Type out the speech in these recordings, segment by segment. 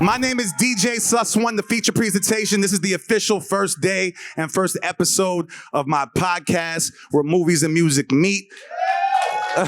My name is DJ Sus1, the feature presentation. This is the official first day and first episode of my podcast where movies and music meet. I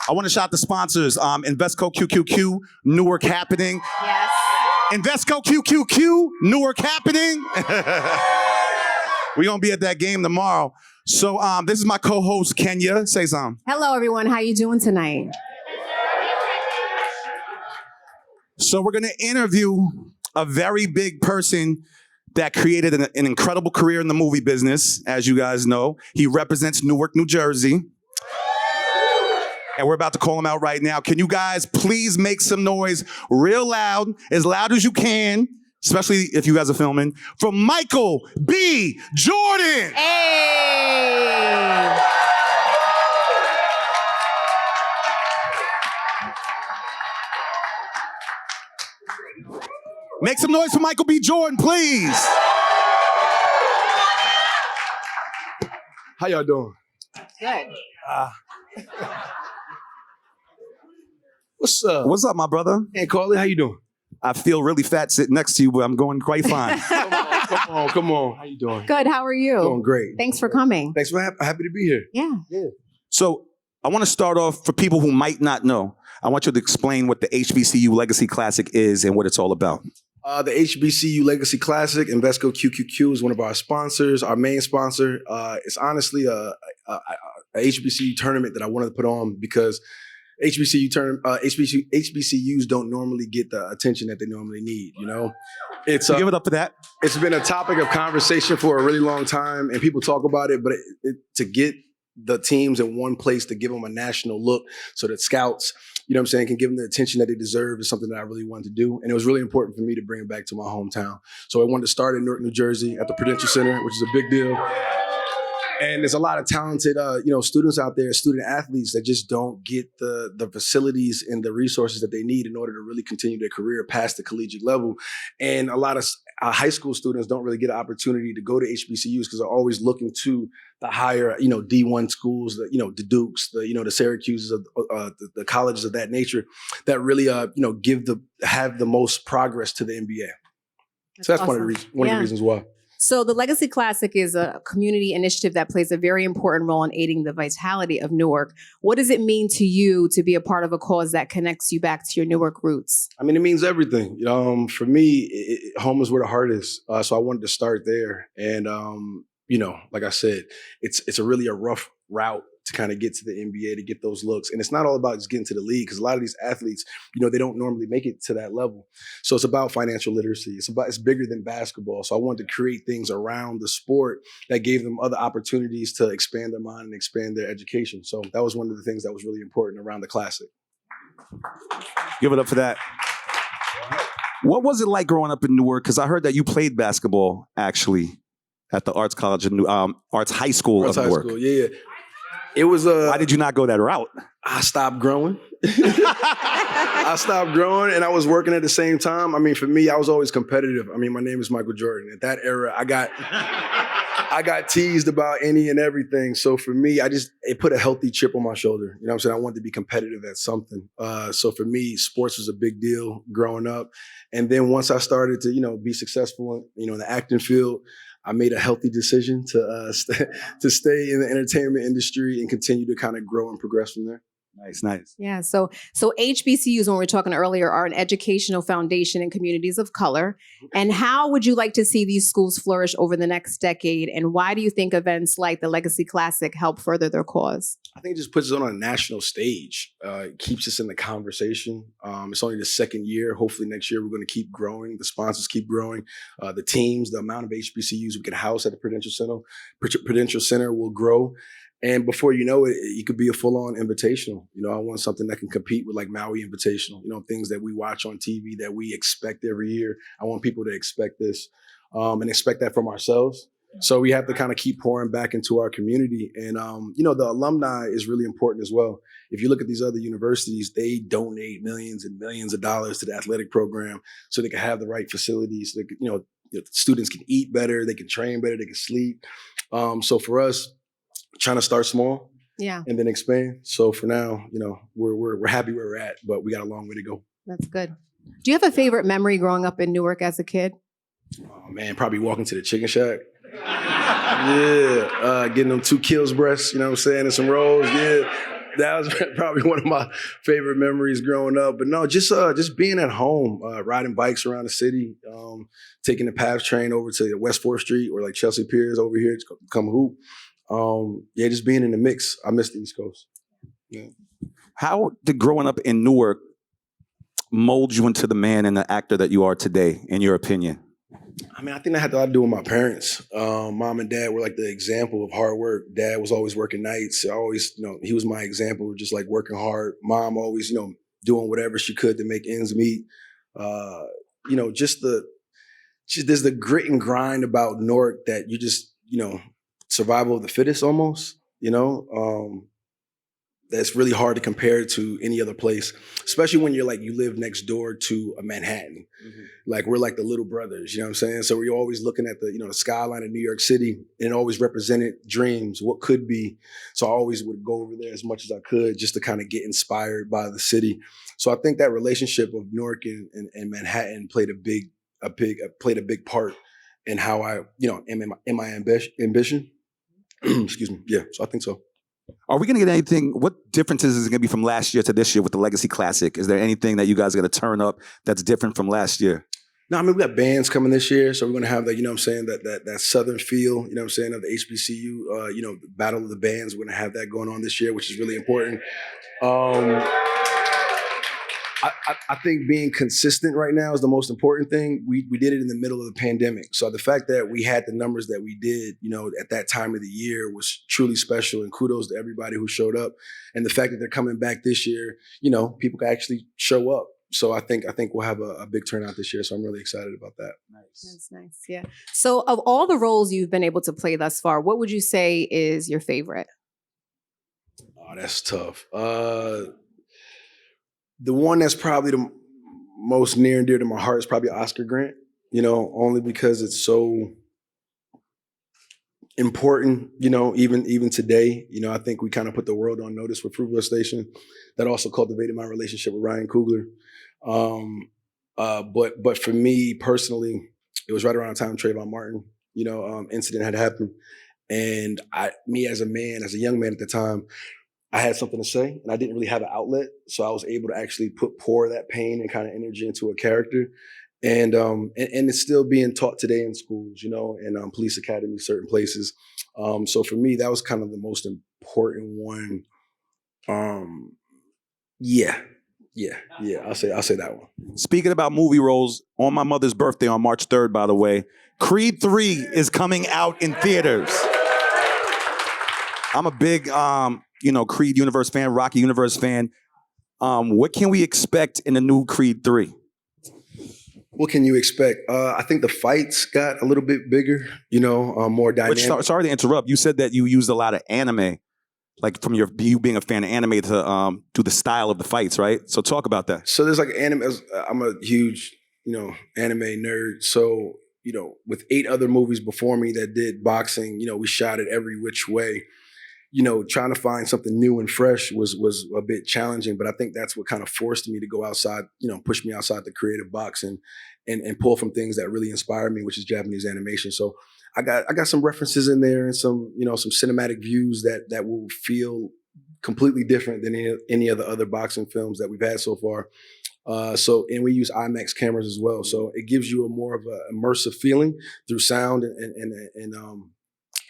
want to shout the sponsors. Invesco QQQ, Newark happening. Yes. Invesco QQQ, Newark happening. We're going to be at that game tomorrow. So this is my co-host, Kenya. Say something. Hello, everyone. How you doing tonight? So we're going to interview a very big person that created an incredible career in the movie business, as you guys know. He represents Newark, New Jersey. And we're about to call him out right now. Can you guys please make some noise real loud as you can, especially if you guys are filming, for Michael B. Jordan. Hey! Make some noise for Michael B. Jordan, please. How y'all doing? Good. What's up? What's up, my brother? Hey, Carly, how you doing? I feel really fat sitting next to you, but I'm going quite fine. Come on. How you doing? Good. How are you? Doing great. Thanks for coming. Thanks for happy to be here. Yeah. So I want to start off for people who might not know. I want you to explain what the HBCU Legacy Classic is and what it's all about. The HBCU Legacy Classic, Invesco QQQ is one of our sponsors, our main sponsor. It's honestly a HBCU tournament that I wanted to put on because HBCUs don't normally get the attention that they normally need, you know? It's Give it up for that. It's been a topic of conversation for a really long time, and people talk about it, but to get the teams in one place, to give them a national look so that scouts, you know what I'm saying, can give them the attention that they deserve is something that I really wanted to do. And it was really important for me to bring it back to my hometown. So I wanted to start in Newark, New Jersey at the Prudential Center, which is a big deal. And there's a lot of talented, students out there, student athletes that just don't get the facilities and the resources that they need in order to really continue their career past the collegiate level. And a lot of high school students don't really get an opportunity to go to HBCUs because they're always looking to the higher, D1 schools, the Dukes, the Syracuses, the colleges of that nature that really, have the most progress to the NBA. So that's awesome. one of the reasons why. So the Legacy Classic is a community initiative that plays a very important role in aiding the vitality of Newark. What does it mean to you to be a part of a cause that connects you back to your Newark roots? I mean, it means everything. For me, home is where the heart is. So I wanted to start there. And, like I said, it's really a rough route to kind of get to the NBA, to get those looks. And it's not all about just getting to the league because a lot of these athletes, they don't normally make it to that level. So it's about financial literacy. It's bigger than basketball. So I wanted to create things around the sport that gave them other opportunities to expand their mind and expand their education. So that was one of the things that was really important around the Classic. Give it up for that. What was it like growing up in Newark? Because I heard that you played basketball, actually, at the Arts College of Arts High School of Newark. Yeah. It was Why did you not go that route? I stopped growing. I stopped growing and I was working at the same time. I mean, for me, I was always competitive. I mean, my name is Michael Jordan. At that era, I got teased about any and everything. So for me, it put a healthy chip on my shoulder. You know what I'm saying? I wanted to be competitive at something. So for me, sports was a big deal growing up. And then once I started to, be successful, in the acting field, I made a healthy decision to stay in the entertainment industry and continue to kind of grow and progress from there. Nice. Yeah. So HBCUs, when we were talking earlier, are an educational foundation in communities of color. And how would you like to see these schools flourish over the next decade? And why do you think events like the Legacy Classic help further their cause? I think it just puts us on a national stage. It keeps us in the conversation. It's only the second year. Hopefully next year we're going to keep growing. The sponsors keep growing. The teams, the amount of HBCUs we can house at the Prudential Center will grow. And before you know it, it could be a full-on invitational. I want something that can compete with like Maui Invitational, things that we watch on TV that we expect every year. I want people to expect this and expect that from ourselves. So we have to kind of keep pouring back into our community. And, the alumni is really important as well. If you look at these other universities, they donate millions and millions of dollars to the athletic program so they can have the right facilities. So they students can eat better, they can train better, they can sleep. So for us, trying to start small, and then expand. So for now, we're happy where we're at, but we got a long way to go. That's good. Do you have a favorite memory growing up in Newark as a kid? Oh man, probably walking to the chicken shack. Yeah, getting them 2 kills breasts, you know what I'm saying, and some rolls. Yeah, that was probably one of my favorite memories growing up. But no, just being at home, riding bikes around the city, taking the PATH train over to West 4th Street or like Chelsea Piers over here to come hoop. Yeah, just being in the mix. I miss the East Coast. Yeah. How did growing up in Newark mold you into the man and the actor that you are today, in your opinion? I mean, I think that had a lot to do with my parents. Mom and dad were like the example of hard work. Dad was always working nights. Always, he was my example of just like working hard. Mom always, doing whatever she could to make ends meet. There's the grit and grind about Newark that you just, survival of the fittest almost, that's really hard to compare to any other place, especially when you live next door to a Manhattan. Mm-hmm. Like we're like the little brothers, you know what I'm saying? So we're always looking at the skyline of New York City, and it always represented dreams, what could be. So I always would go over there as much as I could just to kind of get inspired by the city. So I think that relationship of Newark and Manhattan played a big part in how I, am in my ambition. Excuse me. Yeah. So I think so. Are we going to get anything? What differences is it going to be from last year to this year with the Legacy Classic? Is there anything that you guys are going to turn up that's different from last year? No, I mean, we got bands coming this year, so we're going to have that, that Southern feel, of the HBCU, Battle of the Bands. We're going to have that going on this year, which is really important. I think being consistent right now is the most important thing. We did it in the middle of the pandemic. So the fact that we had the numbers that we did, at that time of the year was truly special, and kudos to everybody who showed up. And the fact that they're coming back this year, people can actually show up. So I think we'll have a big turnout this year. So I'm really excited about that. Nice. That's nice. Yeah. So of all the roles you've been able to play thus far, what would you say is your favorite? Oh, that's tough. The one that's probably the most near and dear to my heart is probably Oscar Grant, only because it's so important, even today. I think we kind of put the world on notice with Fruitvale Station. That also cultivated my relationship with Ryan Coogler. But for me personally, it was right around the time Trayvon Martin, incident had happened. And as a young man at the time, I had something to say, and I didn't really have an outlet, so I was able to actually pour that pain and kind of energy into a character, and it's still being taught today in schools, and police academies, certain places. So for me, that was kind of the most important one. Yeah. I'll say that one. Speaking about movie roles, on my mother's birthday on March 3rd, by the way, Creed 3 is coming out in theaters. I'm a big Creed universe fan, Rocky universe fan. What can we expect in the new Creed 3? What can you expect? I think the fights got a little bit bigger, more dynamic. Sorry to interrupt. You said that you used a lot of anime, like from you being a fan of anime to do the style of the fights, right? So talk about that. So there's like anime. I'm a huge, anime nerd. So, with 8 other movies before me that did boxing, we shot it every which way. Trying to find something new and fresh was a bit challenging, but I think that's what kind of forced me to go outside, push me outside the creative box and pull from things that really inspired me, which is Japanese animation. So I got some references in there and some cinematic views that will feel completely different than any of the other boxing films that we've had so far. And we use IMAX cameras as well. So it gives you a more of a immersive feeling through sound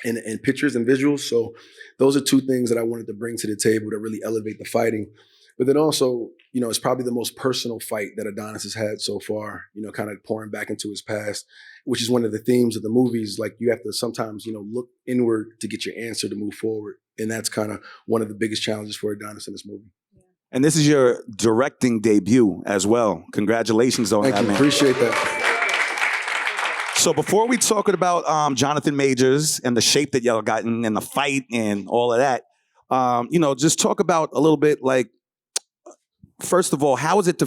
and pictures and visuals. So those are 2 things that I wanted to bring to the table to really elevate the fighting. But then also, it's probably the most personal fight that Adonis has had so far, kind of pouring back into his past, which is one of the themes of the movies. Like you have to sometimes, look inward to get your answer to move forward. And that's kind of one of the biggest challenges for Adonis in this movie. And this is your directing debut as well. Congratulations on that, Thank you. Man. Appreciate that. So before we talk about Jonathan Majors and the shape that y'all gotten and the fight and all of that, just talk about a little bit like, first of all, how does it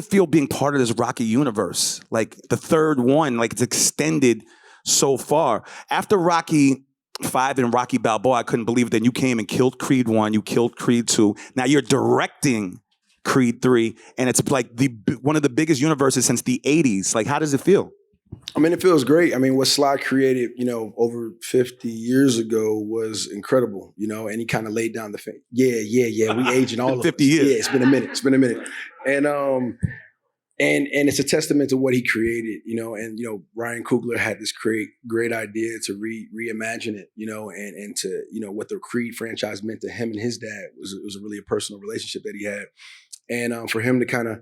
feel being part of this Rocky universe? Like the third one, like it's extended so far. After Rocky 5 and Rocky Balboa, I couldn't believe it. Then you came and killed Creed 1, you killed Creed 2. Now you're directing Creed 3, and it's like one of the biggest universes since the 80s. Like, how does it feel? I mean, it feels great. I mean, what Sly created, over 50 years ago was incredible, and he kind of laid down the yeah. We aging all of 50 us. years. Yeah, it's been a minute. And it's a testament to what he created, and Ryan Coogler had this great idea to reimagine it, and to what the Creed franchise meant to him and his dad was really a personal relationship that he had, and for him to kind of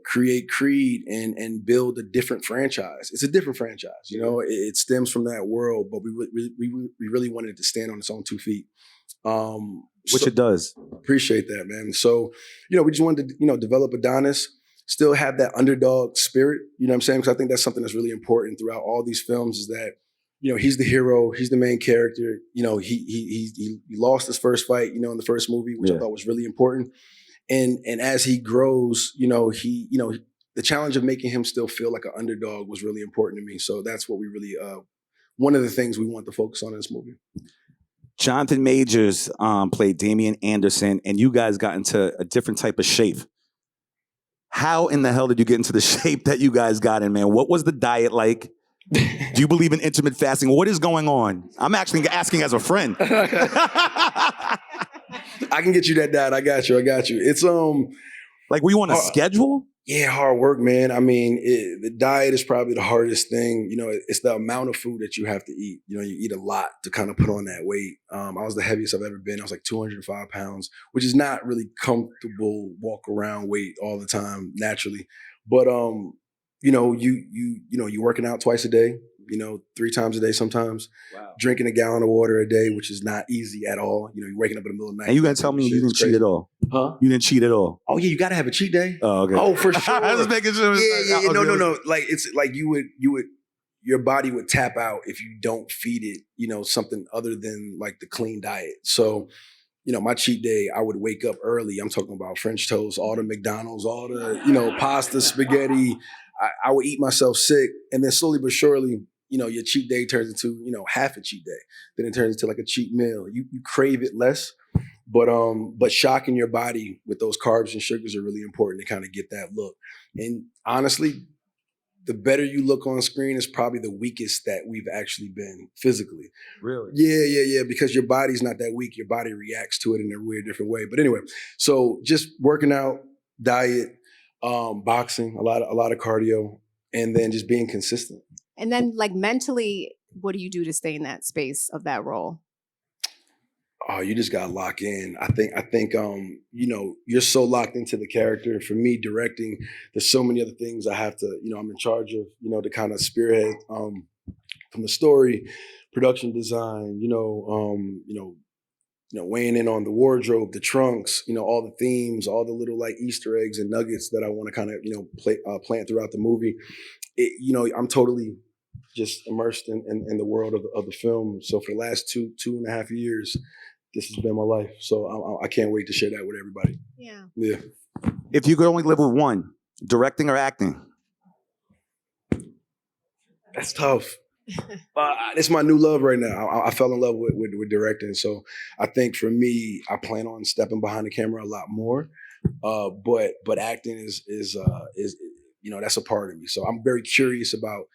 create Creed and build a different franchise. It's a different franchise, it stems from that world, but we really wanted it to stand on its own 2 feet. Which it does. Appreciate that, man. So, we just wanted to, develop Adonis, still have that underdog spirit, you know what I'm saying? Because I think that's something that's really important throughout all these films is that, he's the hero, he's the main character. He lost his first fight, in the first movie, which I thought was really important. And as he grows, the challenge of making him still feel like an underdog was really important to me. So that's what we really, one of the things we want to focus on in this movie. Jonathan Majors played Damian Anderson, and you guys got into a different type of shape. How in the hell did you get into the shape that you guys got in, man? What was the diet like? Do you believe in intermittent fasting? What is going on? I'm actually asking as a friend. I can get you that diet. I got you. It's like, were you on a schedule? Yeah, hard work, man. I mean, the diet is probably the hardest thing. It's the amount of food that you have to eat. You eat a lot to kind of put on that weight. I was the heaviest I've ever been. I was like 205 pounds, which is not really comfortable walk around weight all the time naturally. But you're working out twice a day. 3 times a day sometimes. Wow. Drinking a gallon of water a day, which is not easy at all. You're waking up in the middle of the night. And you gonna tell me you didn't cheat at all? Huh? You didn't cheat at all? Oh yeah, you gotta have a cheat day. Oh, okay. Oh, for sure. I was making sure. Yeah. No. Like it's like you would your body would tap out if you don't feed it, something other than like the clean diet. So, my cheat day, I would wake up early. I'm talking about French toast, all the McDonald's, all the, pasta, spaghetti. I would eat myself sick, and then slowly but surely, your cheat day turns into, half a cheat day. Then it turns into like a cheat meal. You crave it less, but shocking your body with those carbs and sugars are really important to kind of get that look. And honestly, the better you look on screen is probably the weakest that we've actually been physically. Really? Yeah. Because your body's not that weak. Your body reacts to it in a weird different way. But anyway, so just working out, diet, boxing, a lot of cardio, and then just being consistent. And then, like, mentally, what do you do to stay in that space of that role? Oh, you just gotta lock in. I think you're so locked into the character. For me, directing, there's so many other things I have to, I'm in charge of, to kind of spearhead from the story, production design, weighing in on the wardrobe, the trunks, all the themes, all the little like Easter eggs and nuggets that I want to kind of, plant throughout the movie. I'm totally just immersed in the world of the film. So for the last two and a half years, this has been my life. So I can't wait to share that with everybody. Yeah. If you could only live with one, directing or acting? That's tough. It's my new love right now. I fell in love with directing. So I think for me, I plan on stepping behind the camera a lot more. But acting is that's a part of me. So I'm very curious about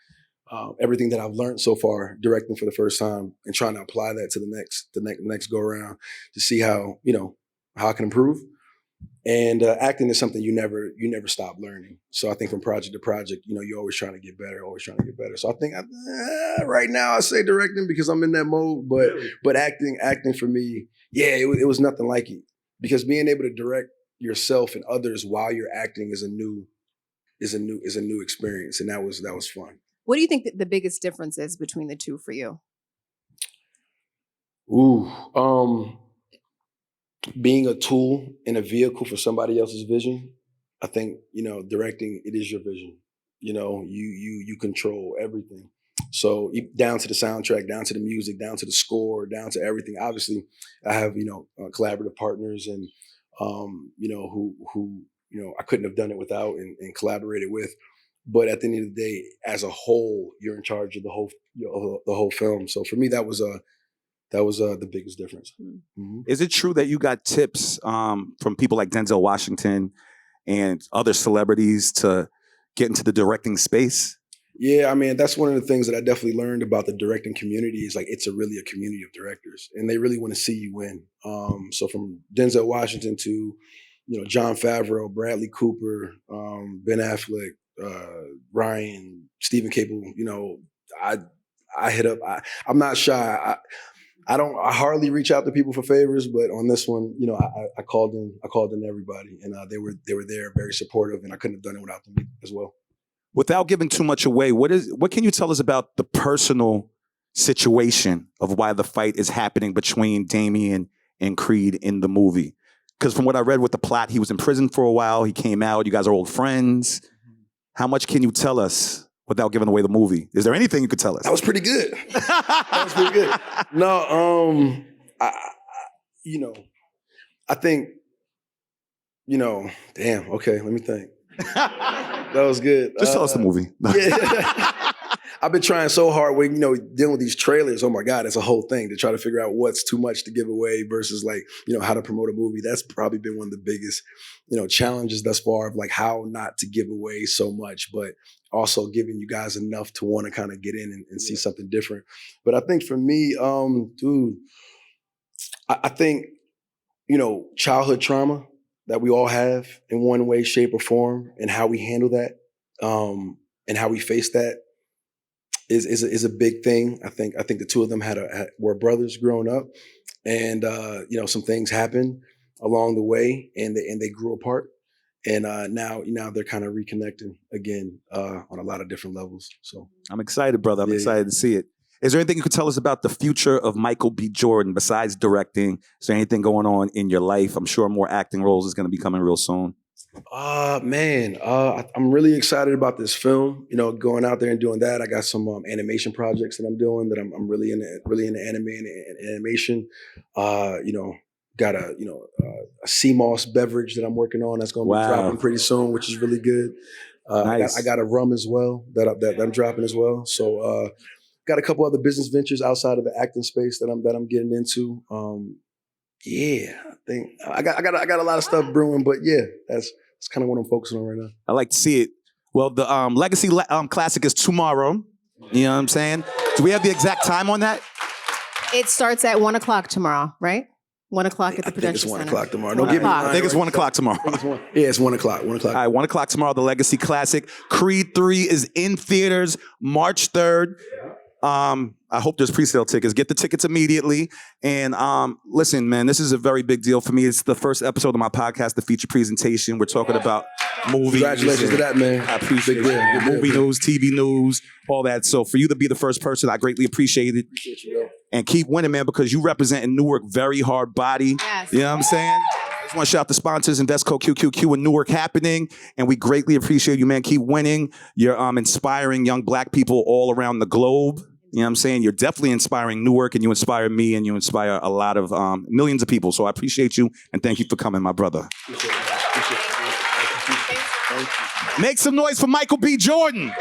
everything that I've learned so far directing for the first time and trying to apply that to the next go around to see how I can improve. And acting is something you never stop learning. So I think from project to project, you're always trying to get better, So I think right now I say directing because I'm in that mode, but acting for me, yeah, it was nothing like it, because being able to direct yourself and others while you're acting is a new experience, and that was fun. What do you think that the biggest difference is between the two for you? Being a tool and a vehicle for somebody else's vision. I think, directing, it is your vision. You control everything. So down to the soundtrack, down to the music, down to the score, down to everything. Obviously, I have, collaborative partners and, who I couldn't have done it without and collaborated with. But at the end of the day, as a whole, you're in charge of the whole film. So for me, that was That was the biggest difference. Mm-hmm. Is it true that you got tips from people like Denzel Washington and other celebrities to get into the directing space? Yeah, I mean, that's one of the things that I definitely learned about the directing community is like it's really a community of directors, and they really want to see you win. So from Denzel Washington to, Jon Favreau, Bradley Cooper, Ben Affleck, Ryan, Stephen Cable, I hit up. I'm not shy. I hardly reach out to people for favors, but on this one, I called in everybody, and they were there, very supportive, and I couldn't have done it without them as well. Without giving too much away, what can you tell us about the personal situation of why the fight is happening between Damian and Creed in the movie? Because from what I read with the plot, he was in prison for a while. He came out. You guys are old friends. How much can you tell us without giving away the movie? Is there anything you could tell us? That was pretty good. That was pretty good. No, I think, damn. Okay, let me think. That was good. Just tell us the movie. Yeah. I've been trying so hard with, dealing with these trailers. Oh my God, it's a whole thing to try to figure out what's too much to give away versus how to promote a movie. That's probably been one of the biggest, challenges thus far of like how not to give away so much, but also giving you guys enough to want to kind of get in and see something different. But I think for me, I think, childhood trauma that we all have in one way, shape, or form, and how we handle that, and how we face that is a big thing. I think the two of them were brothers growing up, and some things happened along the way, and they grew apart, and now they're kind of reconnecting again on a lot of different levels. So I'm excited, brother. I'm excited to see it. Is there anything you could tell us about the future of Michael B. Jordan besides directing? Is there anything going on in your life? I'm sure more acting roles is going to be coming real soon. Man, I'm really excited about this film. Going out there and doing that. I got some animation projects that I'm doing that I'm really into anime and animation. Got a sea moss beverage that I'm working on that's going to be dropping pretty soon, which is really good. Nice. I got a rum as well that I'm dropping as well. So got a couple other business ventures outside of the acting space that I'm getting into. I think I got a lot of stuff brewing, but that's kind of what I'm focusing on right now. I like to see it. Well, the Legacy Classic is tomorrow. You know what I'm saying? Do we have the exact time on that? It starts at 1:00 tomorrow, right? 1:00 at the Prudential Center. I think it's 1:00 tomorrow. Don't get me wrong. I think it's 1:00 tomorrow. It's 1:00. 1:00. All right, 1:00 tomorrow, the Legacy Classic. Creed 3 is in theaters March 3rd. I hope there's pre-sale tickets. Get the tickets immediately. And listen, man, this is a very big deal for me. It's the first episode of my podcast, The Feature Presentation. We're talking about movies. Congratulations to that, man. I appreciate it. Movie news, TV news, all that. So for you to be the first person, I greatly appreciate it. Appreciate you, bro. And keep winning, man, because you represent in Newark very hard body. Yes. You know what I'm saying? I just want to shout out the sponsors, Investco, QQQ, and Newark happening. And we greatly appreciate you, man. Keep winning. You're inspiring young black people all around the globe. You know what I'm saying? You're definitely inspiring Newark, and you inspire me, and you inspire a lot of millions of people. So I appreciate you, and thank you for coming, my brother. Appreciate you. Make some noise for Michael B. Jordan.